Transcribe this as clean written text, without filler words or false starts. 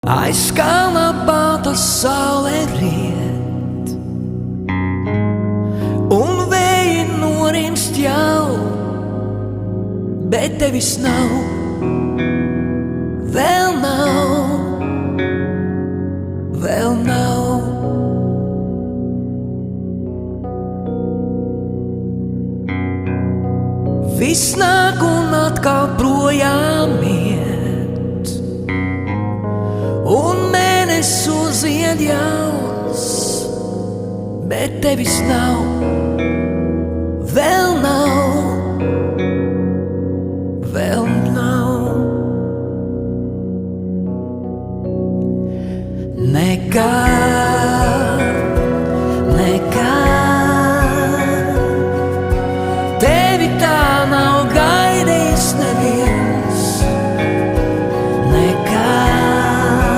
Aiz kalna balta saule riet, un vēji norimst jau, bet tevis nav, vēl nav, vēl nav. Viss nāk un atkal projām iet, un mēnesis uzied jauns, bet tevis nav, vēl nav, vēl nav. Nekā